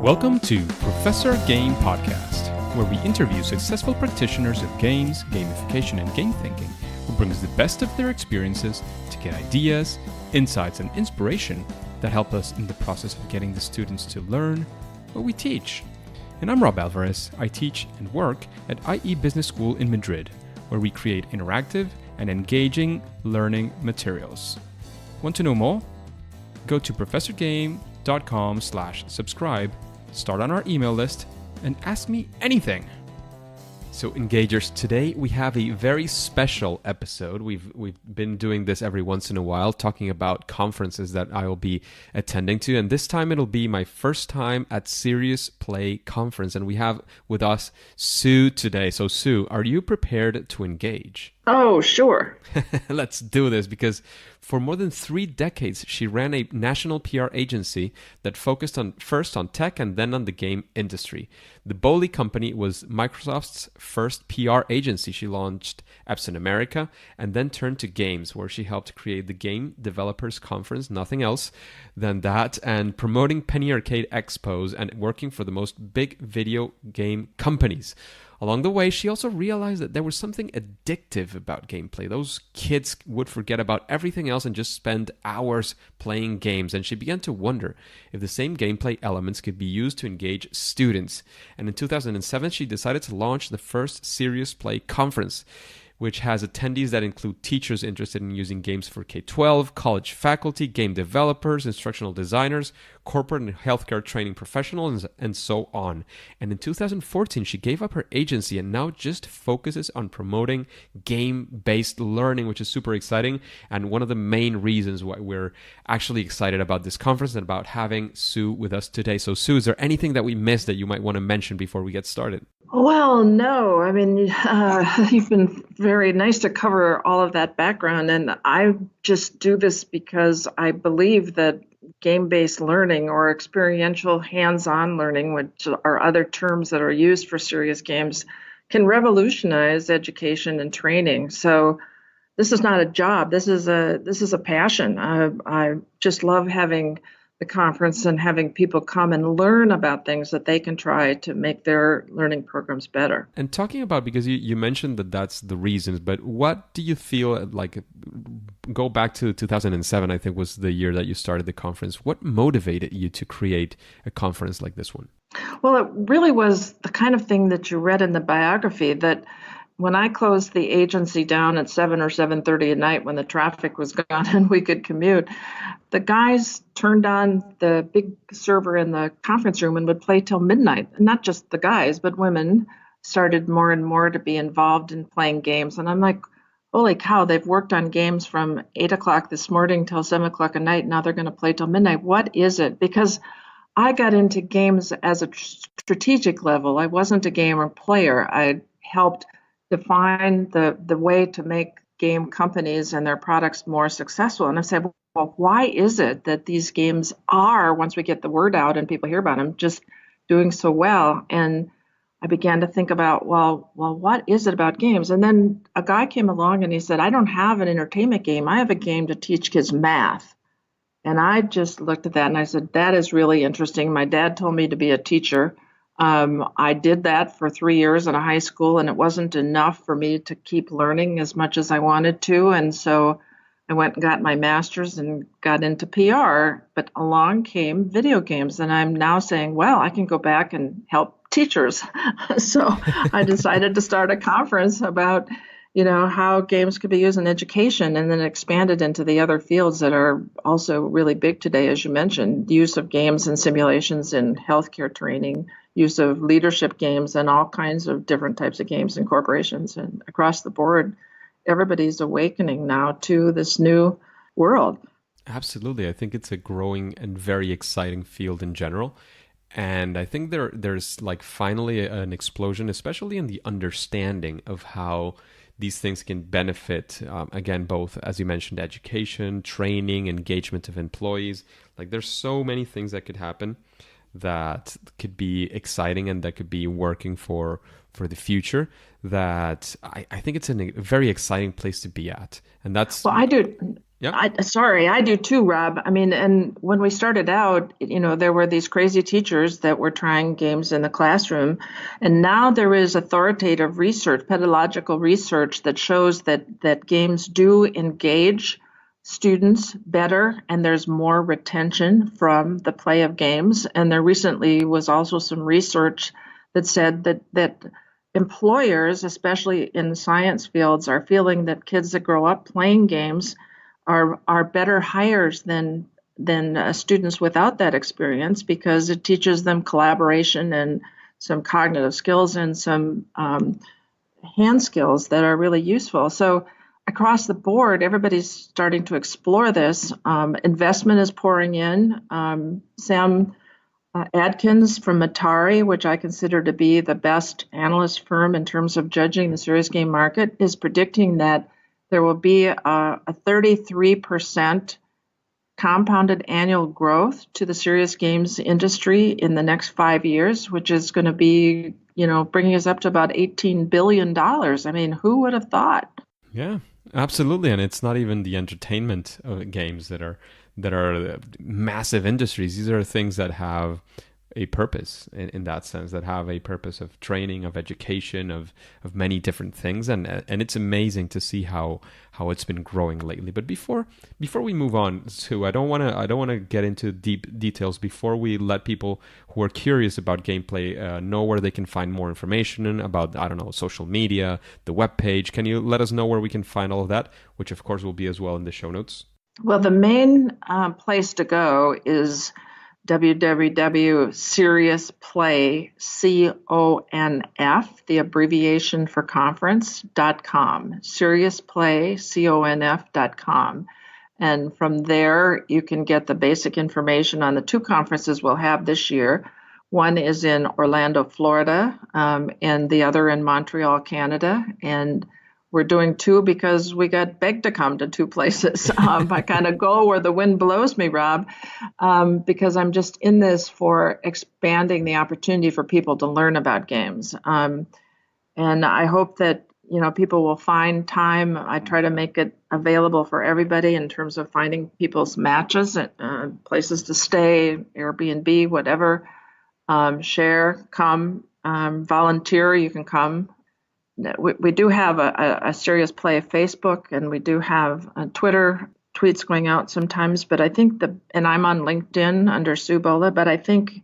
Welcome to Professor Game Podcast, where we interview successful practitioners of games, gamification, and game thinking, who brings the best of their experiences to get ideas, insights, and inspiration that help us in the process of getting the students to learn what we teach. And I'm Rob Alvarez. I teach and work at IE Business School in Madrid, where we create interactive and engaging learning materials. Want to know more? Go to professorgame.com/subscribe, start on our email list, and ask me anything. So engagers, today we have a very special episode. We've been doing this every once in a while, talking about conferences that I will be attending to, and this time it'll be my first time at Serious Play Conference, and we have with us Sue today. So Sue, are you prepared to engage? Oh, sure. Let's do this, because for more than 3 decades, she ran a national PR agency that focused first on tech and then on the game industry. The Bohle Company was Microsoft's first PR agency. She launched Epson America and then turned to games, where she helped create the Game Developers Conference, nothing else than that, and promoting Penny Arcade Expos and working for the most big video game companies. Along the way, she also realized that there was something addictive about gameplay. Those kids would forget about everything else and just spend hours playing games. And she began to wonder if the same gameplay elements could be used to engage students. And in 2007, she decided to launch the first Serious Play Conference, which has attendees that include teachers interested in using games for K-12, college faculty, game developers, instructional designers, corporate and healthcare training professionals, and so on. And in 2014, she gave up her agency and now just focuses on promoting game-based learning, which is super exciting, and one of the main reasons why we're actually excited about this conference and about having Sue with us today. So Sue, is there anything that we missed that you might want to mention before we get started? Well, no. I mean, you've been very nice to cover all of that background. And I just do this because I believe that game-based learning or experiential hands-on learning, which are other terms that are used for serious games, can revolutionize education and training. So this is not a job. This is a passion. I just love having the conference and having people come and learn about things that they can try to make their learning programs better. And talking about, because you mentioned that that's the reasons, but what do you feel like, go back to 2007, I think was the year that you started the conference. What motivated you to create a conference like this one? Well, it really was the kind of thing that you read in the biography, that when I closed the agency down at 7 or 7:30 at night when the traffic was gone and we could commute, the guys turned on the big server in the conference room and would play till midnight. Not just the guys, but women started more and more to be involved in playing games. And I'm like, holy cow, they've worked on games from 8 o'clock this morning till 7 o'clock at night. Now they're going to play till midnight. What is it? Because I got into games as a strategic level. I wasn't a gamer player. I helped define the way to make game companies and their products more successful. And I said, well, why is it that these games are, once we get the word out and people hear about them, just doing so well? And I began to think about, well, what is it about games? And then a guy came along and he said, I don't have an entertainment game. I have a game to teach kids math. And I just looked at that and I said, that is really interesting. My dad told me to be a teacher. I did that for 3 years in a high school, and it wasn't enough for me to keep learning as much as I wanted to. And so I went and got my master's and got into PR. But along came video games, and I'm now saying, well, I can go back and help teachers. So I decided to start a conference about, how games could be used in education, and then expanded into the other fields that are also really big today, as you mentioned, the use of games and simulations in healthcare training, use of leadership games, and all kinds of different types of games in corporations. And across the board, everybody's awakening now to this new world. Absolutely. I think it's a growing and very exciting field in general. And I think there's like finally an explosion, especially in the understanding of how these things can benefit, again, both, as you mentioned, education, training, engagement of employees. Like there's so many things that could happen that could be exciting and that could be working for the future, that I think it's a very exciting place to be at. And that's... Well, I do. Yeah. I do too, Rob. I mean, and when we started out, there were these crazy teachers that were trying games in the classroom, and now there is authoritative research, pedagogical research that shows that games do engage students better, and there's more retention from the play of games. And there recently was also some research that said that employers, especially in the science fields, are feeling that kids that grow up playing games are better hires than students without that experience, because it teaches them collaboration and some cognitive skills and some hand skills that are really useful. So across the board, everybody's starting to explore this. Investment is pouring in. Sam Adkins from Atari, which I consider to be the best analyst firm in terms of judging the serious game market, is predicting that there will be a 33% compounded annual growth to the serious games industry in the next 5 years, which is going to be, bringing us up to about $18 billion. I mean, who would have thought? Yeah, absolutely. And it's not even the entertainment games that are massive industries. These are things that have a purpose in that sense, that have a purpose of training, of education, of many different things, and it's amazing to see how it's been growing lately. But before we move on, Sue, I don't want to get into deep details. Before we let people who are curious about gameplay know where they can find more information about, I don't know, social media, the web page. Can you let us know where we can find all of that, which of course will be as well in the show notes? Well, the main place to go is www.seriousplay, CONF, the abbreviation for conference.com, seriousplay, CONF.com. And from there, you can get the basic information on the two conferences we'll have this year. One is in Orlando, Florida, and the other in Montreal, Canada. And we're doing two because we got begged to come to two places. I kind of go where the wind blows me, Rob, because I'm just in this for expanding the opportunity for people to learn about games. And I hope that people will find time. I try to make it available for everybody in terms of finding people's matches, places to stay, Airbnb, whatever. Share, come, volunteer. You can come. We do have a Serious Play Facebook, and we do have Twitter tweets going out sometimes. But I think and I'm on LinkedIn under Sue Bohle, but I think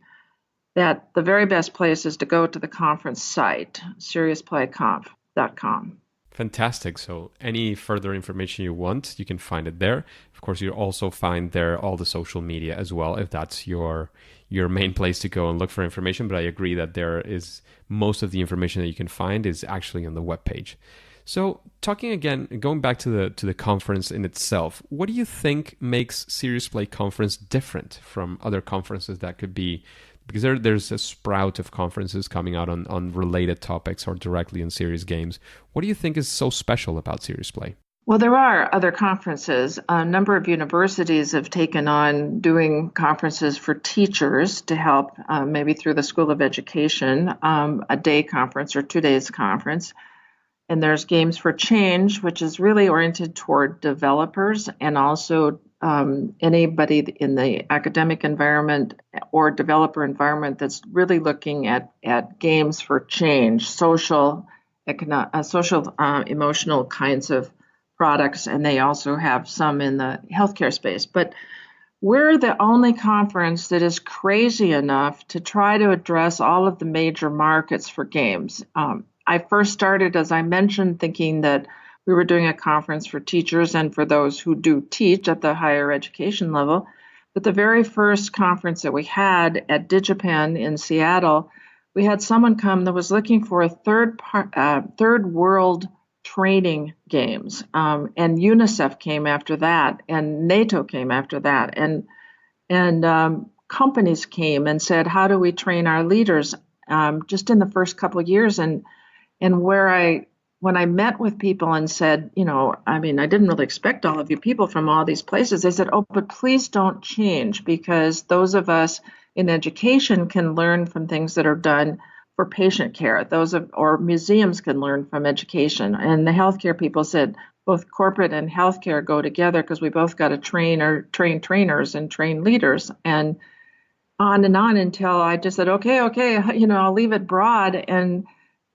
that the very best place is to go to the conference site, seriousplayconf.com. Fantastic. So any further information you want, you can find it there. Of course, you also find there all the social media as well, if that's your main place to go and look for information. But I agree that there is most of the information that you can find is actually on the webpage. So going back to the conference in itself, what do you think makes Serious Play Conference different from other conferences that could be? Because there's a sprout of conferences coming out on related topics or directly on serious games. What do you think is so special about Serious Play? Well, there are other conferences. A number of universities have taken on doing conferences for teachers to help, maybe through the School of Education, a day conference or 2 days conference. And there's Games for Change, which is really oriented toward developers and also anybody in the academic environment or developer environment that's really looking at games for change, social, emotional kinds of products, and they also have some in the healthcare space. But we're the only conference that is crazy enough to try to address all of the major markets for games. I first started, as I mentioned, thinking that we were doing a conference for teachers and for those who do teach at the higher education level. But the very first conference that we had at DigiPen in Seattle, we had someone come that was looking for a third world training games. And UNICEF came after that, and NATO came after that. And companies came and said, how do we train our leaders just in the first couple of years? And when I met with people and said, I didn't really expect all of you people from all these places. They said, oh, but please don't change, because those of us in education can learn from things that are done for patient care. Or museums can learn from education. And the healthcare people said, both corporate and healthcare go together because we both got to train trainers and train leaders and on until I just said, okay, I'll leave it broad and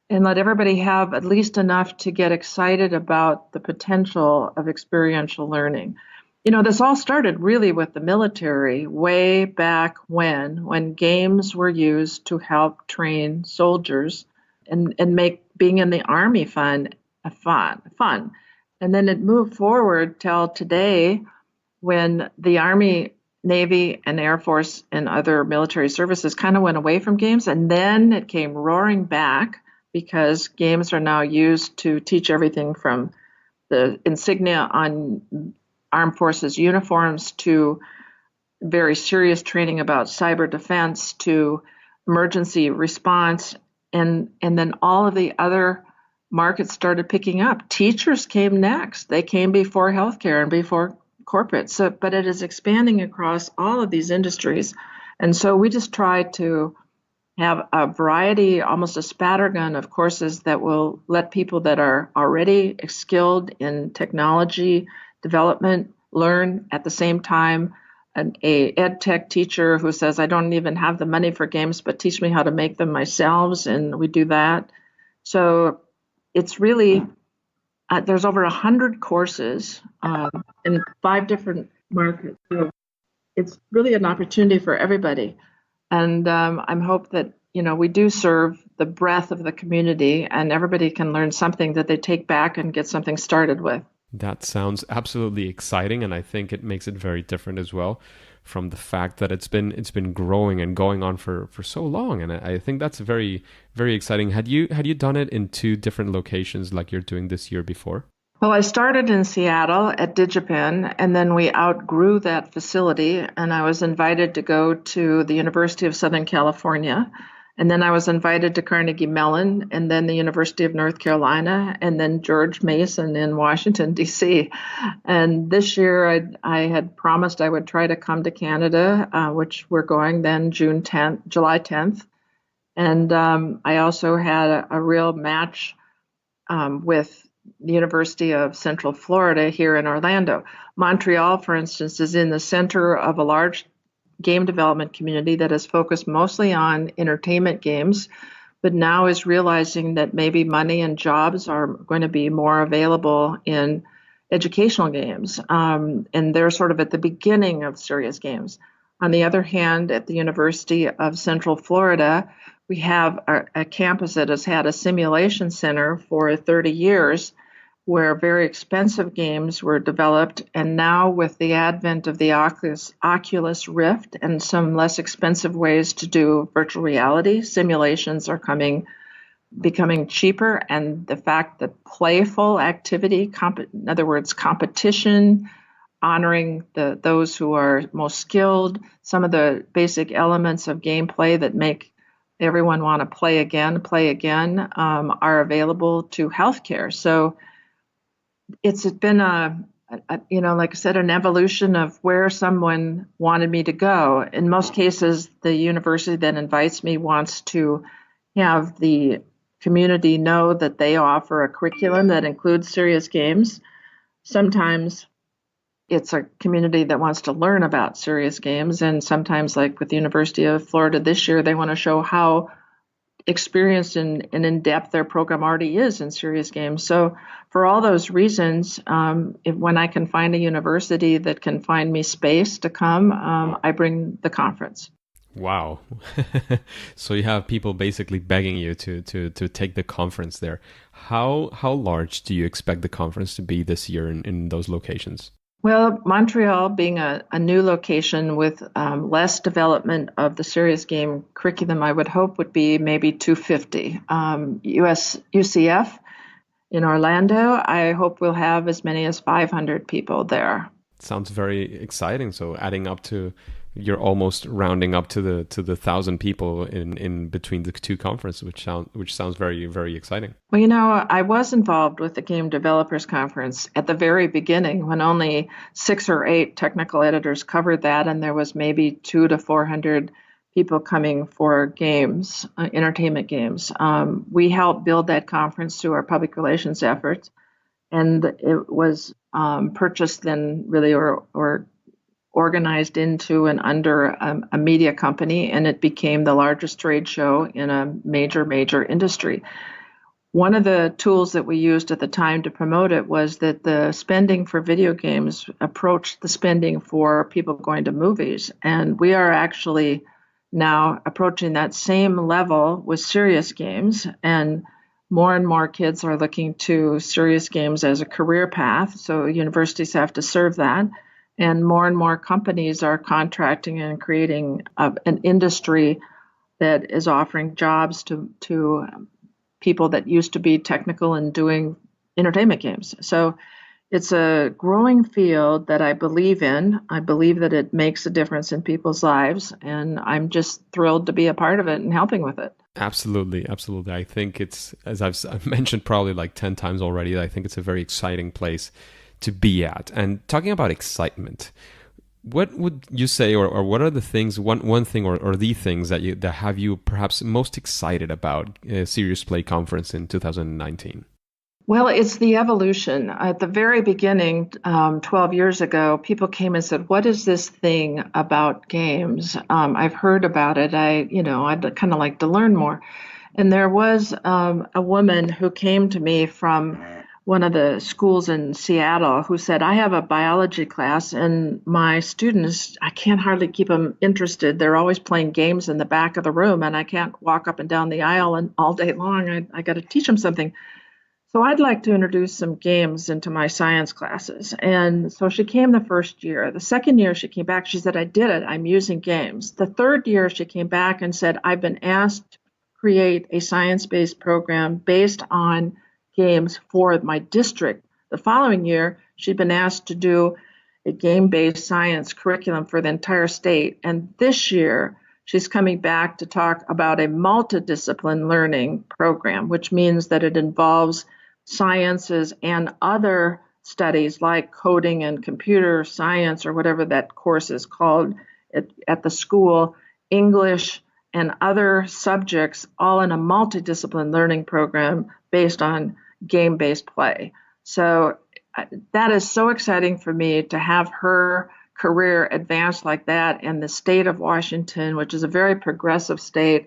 let everybody have at least enough to get excited about the potential of experiential learning. This all started really with the military way back when games were used to help train soldiers and make being in the army fun. And then it moved forward till today when the Army, Navy, and Air Force and other military services kind of went away from games. And then it came roaring back because games are now used to teach everything from the insignia on armed forces uniforms to very serious training about cyber defense to emergency response. And then all of the other markets started picking up. Teachers came next. They came before healthcare and before corporate. But it is expanding across all of these industries. And so we just try to have a variety, almost a spattergun of courses that will let people that are already skilled in technology development learn at the same time. A ed tech teacher who says, I don't even have the money for games, but teach me how to make them myself. And we do that. So it's really, there's over 100 courses in 5 different markets. So it's really an opportunity for everybody. And I'm hope that, we do serve the breadth of the community and everybody can learn something that they take back and get something started with. That sounds absolutely exciting, and I think it makes it very different as well from the fact that it's been growing and going on for so long. And I think that's very, very exciting. Had you done it in 2 different locations like you're doing this year before? Well, I started in Seattle at DigiPen, and then we outgrew that facility, and I was invited to go to the University of Southern California. And then I was invited to Carnegie Mellon, and then the University of North Carolina, and then George Mason in Washington, D.C. And this year I had promised I would try to come to Canada, which we're going then July 10th. And I also had a real match with the University of Central Florida here in Orlando. Montreal, for instance, is in the center of a large game development community that is focused mostly on entertainment games, but now is realizing that maybe money and jobs are going to be more available in educational games. And they're sort of at the beginning of serious games. On the other hand, at the University of Central Florida, we have a campus that has had a simulation center for 30 years where very expensive games were developed. And now with the advent of the Oculus Rift and some less expensive ways to do virtual reality, simulations are becoming cheaper. And the fact that playful activity, in other words, competition, honoring those who are most skilled, some of the basic elements of gameplay that make everyone want to play again, are available to healthcare. So it's been like I said, an evolution of where someone wanted me to go. In most cases, the university that invites me wants to have the community know that they offer a curriculum that includes serious games. Sometimes it's a community that wants to learn about serious games. And sometimes, like with the University of Florida this year, they want to show how experienced and in-depth their program already is in serious games. So for all those reasons, when I can find a university that can find me space to come, I bring the conference. Wow. So you have people basically begging you to take the conference there. How large do you expect the conference to be this year in those locations? Well, Montreal being a new location with less development of the serious game curriculum, I would hope would be maybe 250. UCF in Orlando, I hope we'll have as many as 500 people there. Sounds very exciting. So adding up to, you're almost rounding up to the 1,000 people in between the 2 conferences, which sounds very, very exciting. Well, I was involved with the Game Developers Conference at the very beginning when only 6 or 8 technical editors covered that, and there was maybe 200 to 400 people coming for games, entertainment games. We helped build that conference through our public relations efforts. and it was purchased then really or organized into and under a media company, and it became the largest trade show in a major industry. One of the tools that we used at the time to promote it was that the spending for video games approached the spending for people going to movies. And we are actually now approaching that same level with serious games. And more kids are looking to serious games as a career path. So universities have to serve that. And more companies are contracting and creating an industry that is offering jobs to people that used to be technical and doing entertainment games. So it's a growing field that I believe in. I believe that it makes a difference in people's lives, and I'm just thrilled to be a part of it and helping with it. Absolutely. I think it's, as I've mentioned probably like 10 times already, I think it's a very exciting place to be at. And talking about excitement, what would you say, or what are the things, one thing or the things that have you perhaps most excited about Serious Play Conference in 2019? Well, it's the evolution. At the very beginning, 12 years ago, people came and said, "What is this thing about games? I've heard about it. I'd kind of like to learn more." And there was a woman who came to me from one of the schools in Seattle who said, "I have a biology class and my students, I can't hardly keep them interested. They're always playing games in the back of the room and I can't walk up and down the aisle and all day long. I got to teach them something. So I'd like to introduce some games into my science classes." And so she came the first year. The second year she came back, she said, "I did it. I'm using games." The third year she came back and said, "I've been asked to create a science-based program based on games for my district." The following year, she'd been asked to do a game-based science curriculum for the entire state. And this year, she's coming back to talk about a multidiscipline learning program, which means that it involves sciences and other studies like coding and computer science or whatever that course is called at the school, English and other subjects, all in a multidiscipline learning program based on game-based play. So that is so exciting for me to have her career advance like that, and the state of Washington, which is a very progressive state,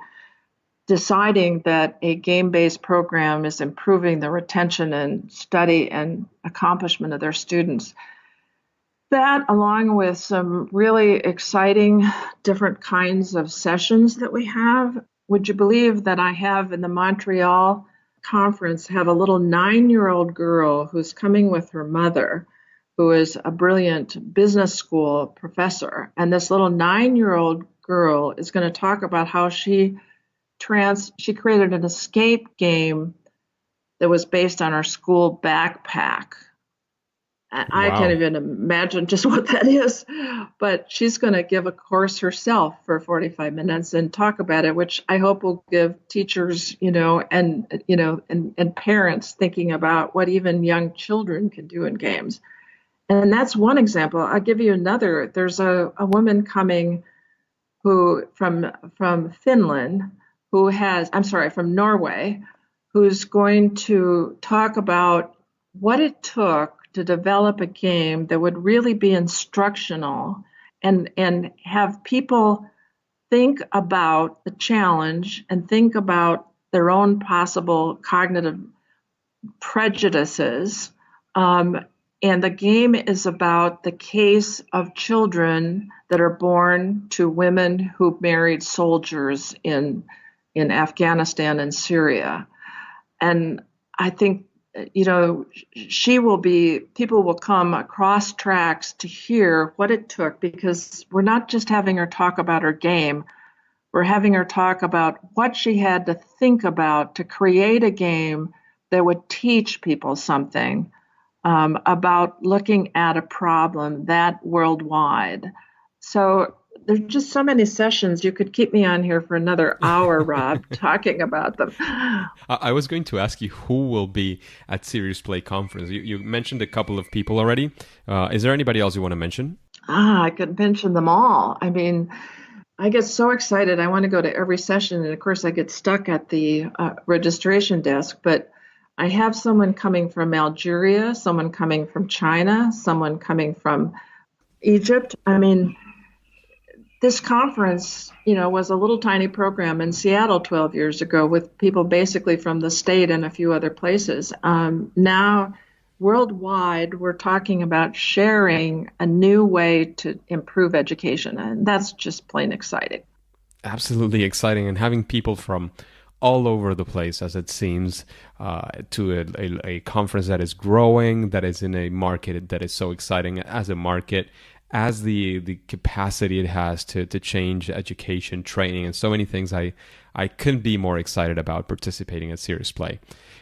deciding that a game-based program is improving the retention and study and accomplishment of their students. That, along with some really exciting different kinds of sessions that we have. Would you believe that I have in the Montreal conference have a little 9-year-old girl who's coming with her mother, who is a brilliant business school professor. And this little 9-year-old girl is going to talk about how she created an escape game that was based on her school backpack. Wow. I can't even imagine just what that is, but she's going to give a course herself for 45 minutes and talk about it, which I hope will give teachers, and parents thinking about what even young children can do in games. And that's one example. I'll give you another. There's a woman coming from Finland from Norway, who's going to talk about what it took to develop a game that would really be instructional and have people think about the challenge and think about their own possible cognitive prejudices. And the game is about the case of children that are born to women who married soldiers in Afghanistan and Syria. And I think, people will come across tracks to hear what it took, because we're not just having her talk about her game. We're having her talk about what she had to think about to create a game that would teach people something about looking at a problem that worldwide. So there's just so many sessions. You could keep me on here for another hour, Rob, talking about them. I was going to ask you who will be at Serious Play Conference. You mentioned a couple of people already. Is there anybody else you want to mention? I could mention them all. I mean, I get so excited. I want to go to every session. And of course, I get stuck at the registration desk. But I have someone coming from Algeria, someone coming from China, someone coming from Egypt. I mean, this conference, was a little tiny program in Seattle 12 years ago with people basically from the state and a few other places. Now, worldwide, we're talking about sharing a new way to improve education, and that's just plain exciting. Absolutely exciting, and having people from all over the place, as it seems, to a conference that is growing, that is in a market that is so exciting as a market, as the capacity it has to change education, training, and so many things. I couldn't be more excited about participating at Serious Play.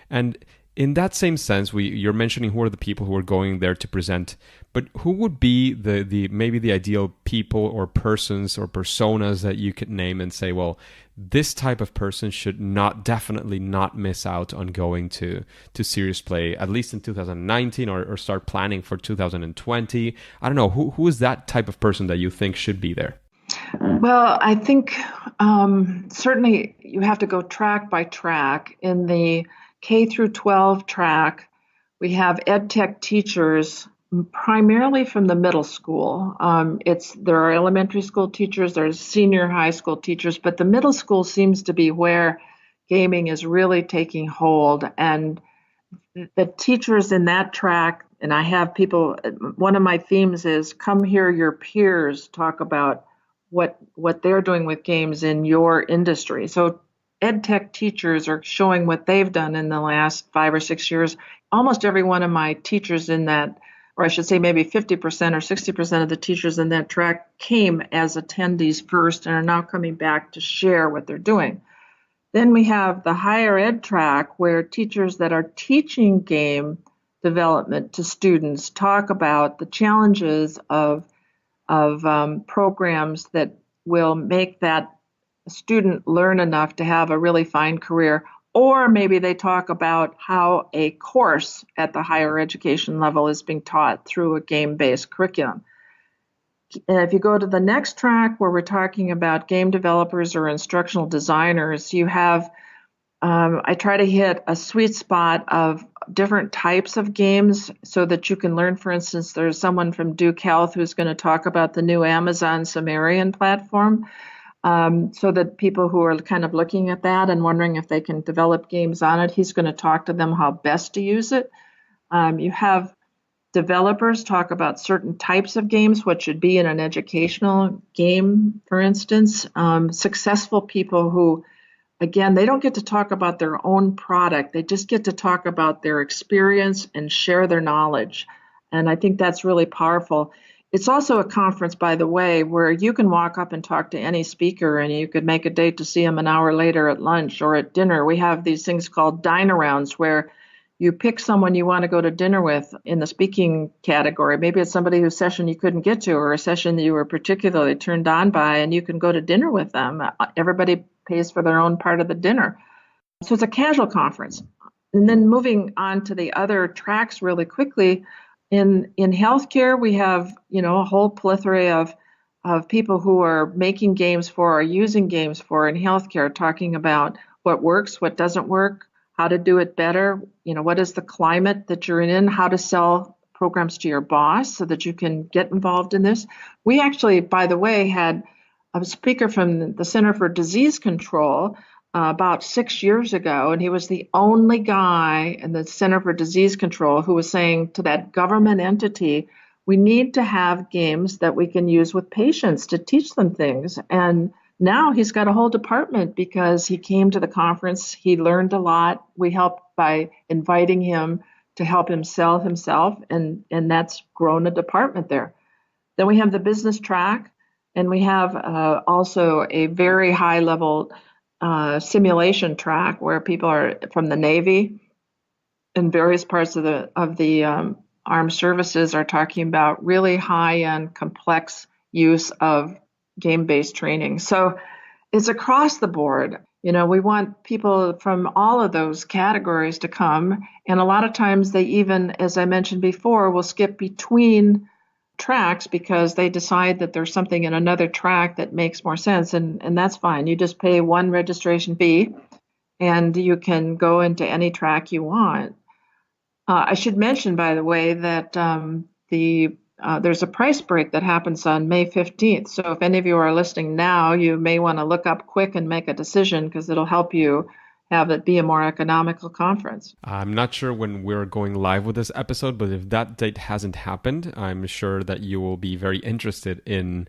And in that same sense, you're mentioning who are the people who are going there to present, but who would be the maybe the ideal people or persons or personas that you could name and say, well, this type of person should definitely not miss out on going to Serious Play, at least in 2019, or start planning for 2020. I don't know, who is that type of person that you think should be there? Well, I think certainly you have to go track by track. In the K through 12 track, we have ed tech teachers primarily from the middle school. There are elementary school teachers, there's senior high school teachers, but the middle school seems to be where gaming is really taking hold. And the teachers in that track, and I have people, one of my themes is come hear your peers talk about what they're doing with games in your industry. So ed tech teachers are showing what they've done in the last 5 or 6 years. Almost every one of my teachers in that, or I should say maybe 50% or 60% of the teachers in that track came as attendees first and are now coming back to share what they're doing. Then we have the higher ed track where teachers that are teaching game development to students talk about the challenges of programs that will make that student learn enough to have a really fine career. Or maybe they talk about how a course at the higher education level is being taught through a game-based curriculum. And if you go to the next track where we're talking about game developers or instructional designers, you have, I try to hit a sweet spot of different types of games so that you can learn. For instance, there's someone from Duke Health who's going to talk about the new Amazon Sumerian platform. So that people who are kind of looking at that and wondering if they can develop games on it, he's going to talk to them how best to use it. You have developers talk about certain types of games, what should be in an educational game, for instance. Successful people who, again, they don't get to talk about their own product. They just get to talk about their experience and share their knowledge. And I think that's really powerful. It's also a conference, by the way, where you can walk up and talk to any speaker and you could make a date to see them an hour later at lunch or at dinner. We have these things called dine-arounds where you pick someone you want to go to dinner with in the speaking category. Maybe it's somebody whose session you couldn't get to or a session that you were particularly turned on by, and you can go to dinner with them. Everybody pays for their own part of the dinner. So it's a casual conference. And then moving on to the other tracks really quickly, in healthcare, we have, a whole plethora of people who are making games for or using games for in healthcare, talking about what works, what doesn't work, how to do it better, what is the climate that you're in, how to sell programs to your boss so that you can get involved in this. We actually, by the way, had a speaker from the Center for Disease Control about 6 years ago, and he was the only guy in the Center for Disease Control who was saying to that government entity, we need to have games that we can use with patients to teach them things. And now he's got a whole department because he came to the conference, he learned a lot. We helped by inviting him to help him sell himself, and that's grown a department there. Then we have the business track, and we have also a very high level simulation track where people are from the Navy and various parts of the armed services are talking about really high-end, complex use of game-based training. So it's across the board. We want people from all of those categories to come, and a lot of times they even, as I mentioned before, will skip between tracks because they decide that there's something in another track that makes more sense, and that's fine. You just pay one registration fee and you can go into any track you want. I should mention, by the way, that there's a price break that happens on May 15th. So if any of you are listening now, you may want to look up quick and make a decision because it'll help you have it be a more economical conference. I'm not sure when we're going live with this episode, but if that date hasn't happened, I'm sure that you will be very interested in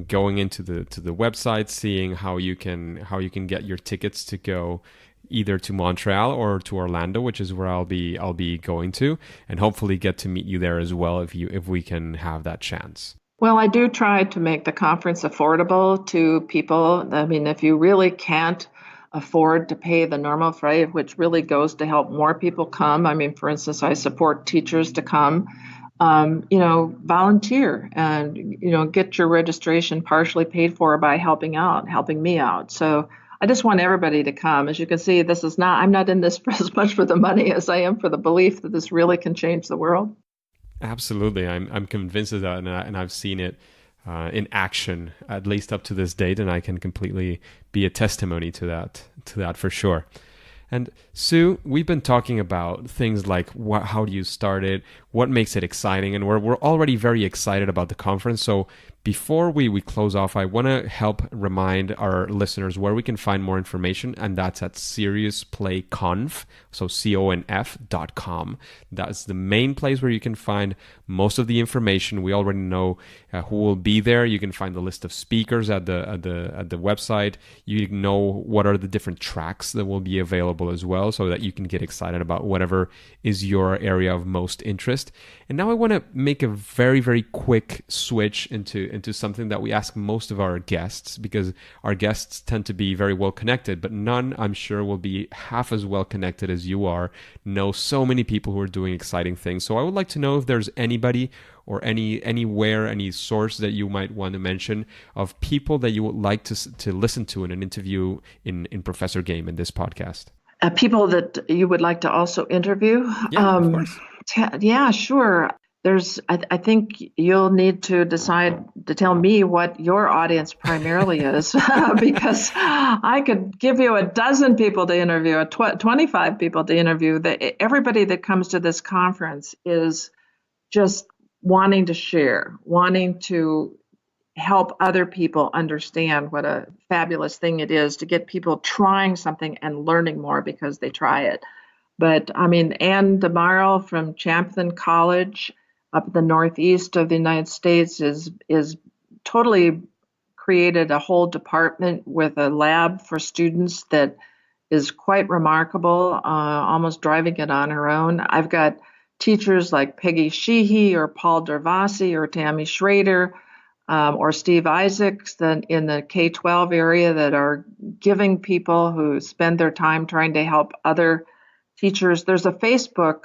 going into the website, seeing how you can get your tickets to go either to Montreal or to Orlando, which is where I'll be going to, and hopefully get to meet you there as well if we can have that chance. Well, I do try to make the conference affordable to people. I mean, if you really can't afford to pay the normal freight, which really goes to help more people come. I mean, for instance, I support teachers to come. Volunteer and, get your registration partially paid for by helping me out. So I just want everybody to come. As you can see, I'm not in this as much for the money as I am for the belief that this really can change the world. Absolutely. I'm convinced of that, and I've seen it in action, at least up to this date, and I can completely be a testimony to that for sure. And Sue, we've been talking about things like how do you start it, what makes it exciting, and we're already very excited about the conference. So before we close off, I want to help remind our listeners where we can find more information, and that's at SeriousPlayConf, so CONF.com. That's the main place where you can find most of the information. We already know who will be there. You can find the list of speakers at the website. You know what are the different tracks that will be available as well, so that you can get excited about whatever is your area of most interest. And now I want to make a very, very quick switch into something that we ask most of our guests, because our guests tend to be very well connected, but none, I'm sure, will be half as well connected as you are, know so many people who are doing exciting things. So I would like to know if there's anybody or anywhere, any source that you might want to mention of people that you would like to listen to in an interview in Professor Game in this podcast. People that you would like to also interview? Yeah, of course. Yeah, sure. I think you'll need to decide to tell me what your audience primarily is, because I could give you a dozen people to interview, 25 people to interview. Everybody that comes to this conference is just wanting to share, wanting to help other people understand what a fabulous thing it is to get people trying something and learning more because they try it. But I mean, Ann DeMarle from Champlain College up in the northeast of the United States is totally created a whole department with a lab for students that is quite remarkable, almost driving it on her own. I've got teachers like Peggy Sheehy or Paul Dervasi or Tammy Schrader or Steve Isaacs in the K-12 area that are giving people who spend their time trying to help other teachers. There's a Facebook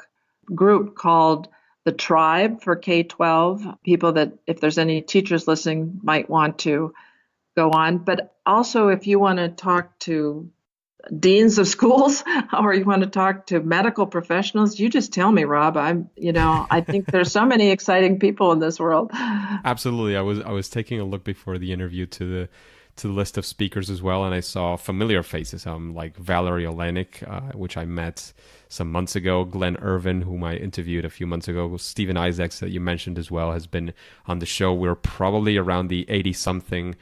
group called The Tribe for K-12, people that, if there's any teachers listening, might want to go on. But also, if you want to talk to deans of schools or you want to talk to medical professionals, you just tell me, Rob. I think there's so many exciting people in this world. Absolutely. I was taking a look before the interview to the list of speakers as well, and I saw familiar faces, like Valerie Olenek, which I met some months ago, Glenn Irvin, whom I interviewed a few months ago, Stephen Isaacs that you mentioned as well has been on the show. We're probably around the 80-something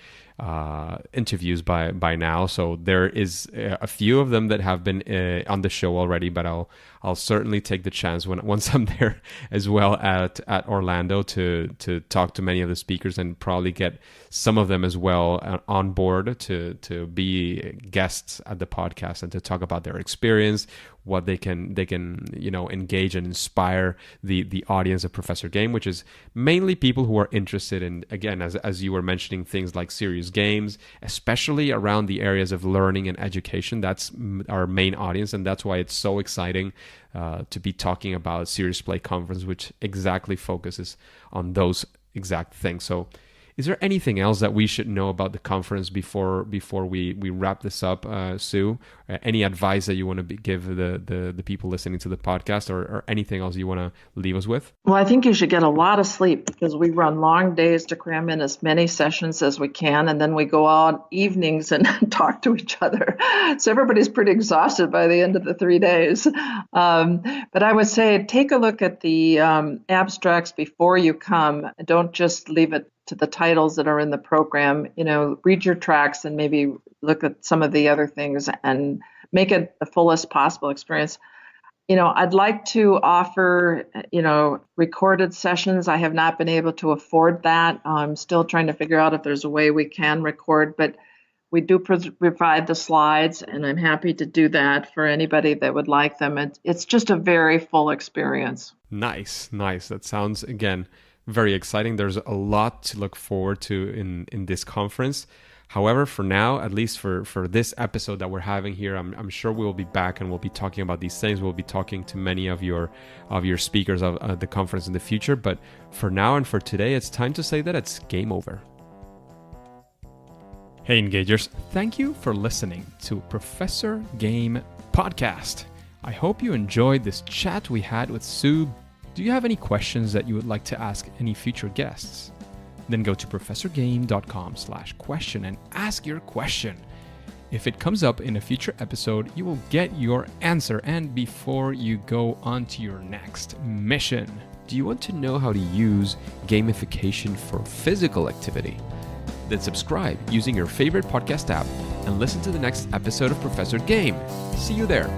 interviews by now, so there is a few of them that have been on the show already, but I'll certainly take the chance once I'm there as well at Orlando to talk to many of the speakers and probably get some of them as well on board to be guests at the podcast and to talk about their experience, what they can engage and inspire the audience of Professor Game, which is mainly people who are interested in, again, as you were mentioning, things like serious games, especially around the areas of learning and education. That's our main audience, and that's why it's so exciting to be talking about Serious Play Conference, which exactly focuses on those exact things. So Is there anything else that we should know about the conference before we wrap this up, Sue? Any advice that you want to give the people listening to the podcast, or anything else you want to leave us with? Well, I think you should get a lot of sleep, because we run long days to cram in as many sessions as we can, and then we go out evenings and talk to each other. So everybody's pretty exhausted by the end of the 3 days. But I would say take a look at the abstracts before you come. Don't just leave it to the titles that are in the program. Read your tracks and maybe look at some of the other things and make it the fullest possible experience. I'd like to offer, recorded sessions. I have not been able to afford that. I'm still trying to figure out if there's a way we can record, but we do provide the slides, and I'm happy to do that for anybody that would like them. It's just a very full experience. Nice. That sounds, again, very exciting. There's a lot to look forward to in this conference. However, for now, at least for this episode that we're having here, I'm sure we'll be back and we'll be talking about these things. We'll be talking to many of your speakers of the conference in the future. But for now and for today, it's time to say that it's game over. Hey, Engagers, thank you for listening to Professor Game Podcast. I hope you enjoyed this chat we had with Sue. Do you have any questions that you would like to ask any future guests? Then go to professorgame.com/question and ask your question. If it comes up in a future episode, you will get your answer, and before you go on to your next mission. Do you want to know how to use gamification for physical activity? Then subscribe using your favorite podcast app and listen to the next episode of Professor Game. See you there.